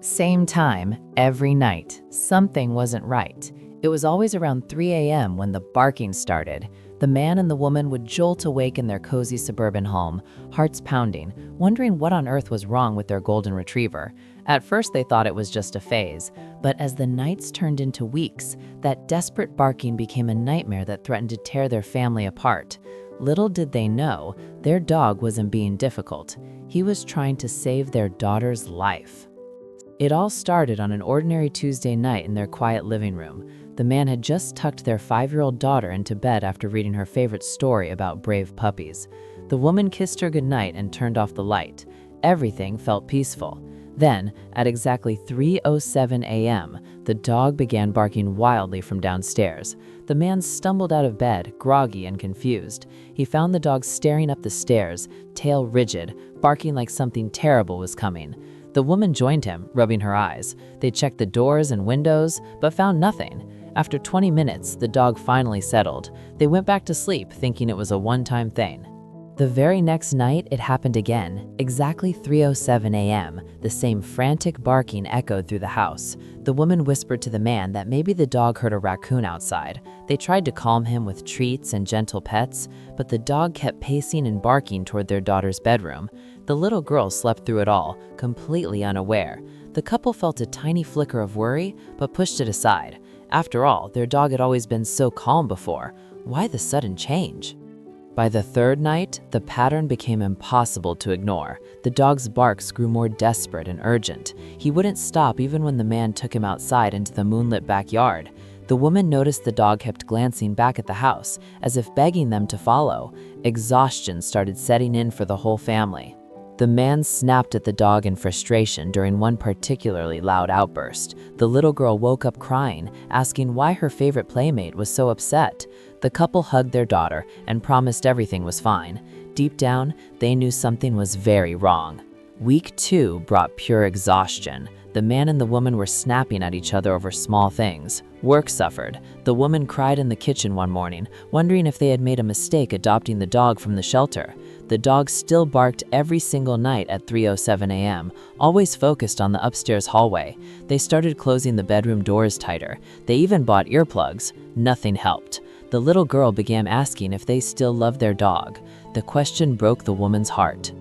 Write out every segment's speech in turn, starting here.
Same time, every night, something wasn't right. It was always around 3 a.m. when the barking started. The man and the woman would jolt awake in their cozy suburban home, hearts pounding, wondering what on earth was wrong with their golden retriever. At first, they thought it was just a phase, but as the nights turned into weeks, that desperate barking became a nightmare that threatened to tear their family apart. Little did they know, their dog wasn't being difficult. He was trying to save their daughter's life. It all started on an ordinary Tuesday night in their quiet living room. The man had just tucked their 5-year-old daughter into bed after reading her favorite story about brave puppies. The woman kissed her goodnight and turned off the light. Everything felt peaceful. Then, at exactly 3:07 a.m., the dog began barking wildly from downstairs. The man stumbled out of bed, groggy and confused. He found the dog staring up the stairs, tail rigid, barking like something terrible was coming. The woman joined him, rubbing her eyes. They checked the doors and windows, but found nothing. After 20 minutes, the dog finally settled. They went back to sleep, thinking it was a one-time thing. The very next night, it happened again. Exactly 3:07 a.m., the same frantic barking echoed through the house. The woman whispered to the man that maybe the dog heard a raccoon outside. They tried to calm him with treats and gentle pets, but the dog kept pacing and barking toward their daughter's bedroom. The little girl slept through it all, completely unaware. The couple felt a tiny flicker of worry, but pushed it aside. After all, their dog had always been so calm before. Why the sudden change? By the third night, the pattern became impossible to ignore. The dog's barks grew more desperate and urgent. He wouldn't stop even when the man took him outside into the moonlit backyard. The woman noticed the dog kept glancing back at the house, as if begging them to follow. Exhaustion started setting in for the whole family. The man snapped at the dog in frustration during one particularly loud outburst. The little girl woke up crying, asking why her favorite playmate was so upset. The couple hugged their daughter and promised everything was fine. Deep down, they knew something was very wrong. Week 2 brought pure exhaustion. The man and the woman were snapping at each other over small things. Work suffered. The woman cried in the kitchen one morning, wondering if they had made a mistake adopting the dog from the shelter. The dog still barked every single night at 3:07 a.m., always focused on the upstairs hallway. They started closing the bedroom doors tighter. They even bought earplugs. Nothing helped. The little girl began asking if they still loved their dog. The question broke the woman's heart.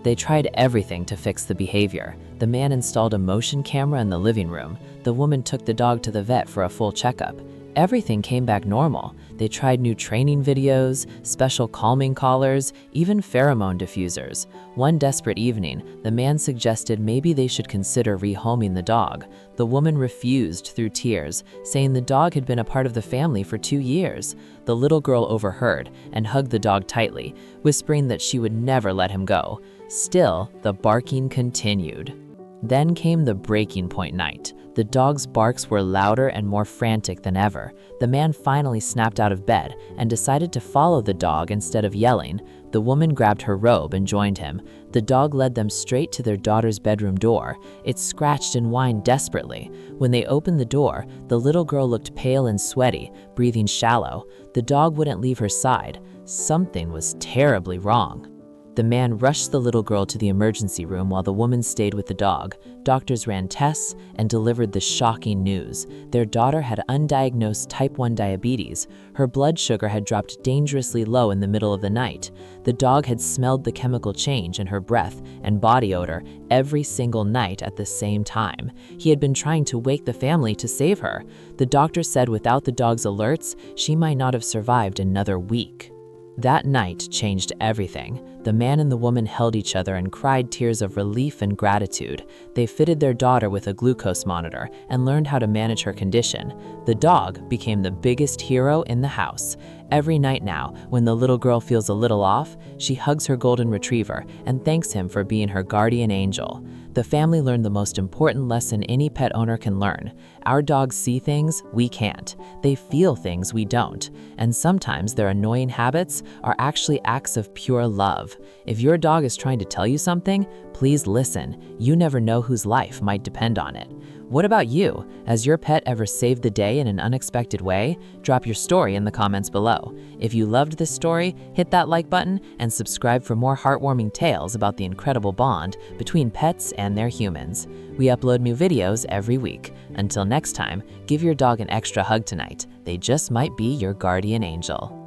They tried everything to fix the behavior. The man installed a motion camera in the living room. The woman took the dog to the vet for a full checkup. Everything came back normal. They tried new training videos, special calming collars, even pheromone diffusers. One desperate evening, the man suggested maybe they should consider rehoming the dog. The woman refused through tears, saying the dog had been a part of the family for 2 years. The little girl overheard and hugged the dog tightly, whispering that she would never let him go. Still, the barking continued. Then came the breaking point night. The dog's barks were louder and more frantic than ever. The man finally snapped out of bed and decided to follow the dog instead of yelling. The woman grabbed her robe and joined him. The dog led them straight to their daughter's bedroom door. It scratched and whined desperately. When they opened the door, the little girl looked pale and sweaty, breathing shallow. The dog wouldn't leave her side. Something was terribly wrong. The man rushed the little girl to the emergency room while the woman stayed with the dog. Doctors ran tests and delivered the shocking news. Their daughter had undiagnosed type 1 diabetes. Her blood sugar had dropped dangerously low in the middle of the night. The dog had smelled the chemical change in her breath and body odor every single night at the same time. He had been trying to wake the family to save her. The doctor said without the dog's alerts, she might not have survived another week. That night changed everything. The man and the woman held each other and cried tears of relief and gratitude. They fitted their daughter with a glucose monitor and learned how to manage her condition. The dog became the biggest hero in the house. Every night now, when the little girl feels a little off, she hugs her golden retriever and thanks him for being her guardian angel. The family learned the most important lesson any pet owner can learn. Our dogs see things we can't. They feel things we don't. And sometimes their annoying habits are actually acts of pure love. If your dog is trying to tell you something, please listen. You never know whose life might depend on it. What about you? Has your pet ever saved the day in an unexpected way? Drop your story in the comments below. If you loved this story, hit that like button and subscribe for more heartwarming tales about the incredible bond between pets and their humans. We upload new videos every week. Until next time, give your dog an extra hug tonight. They just might be your guardian angel.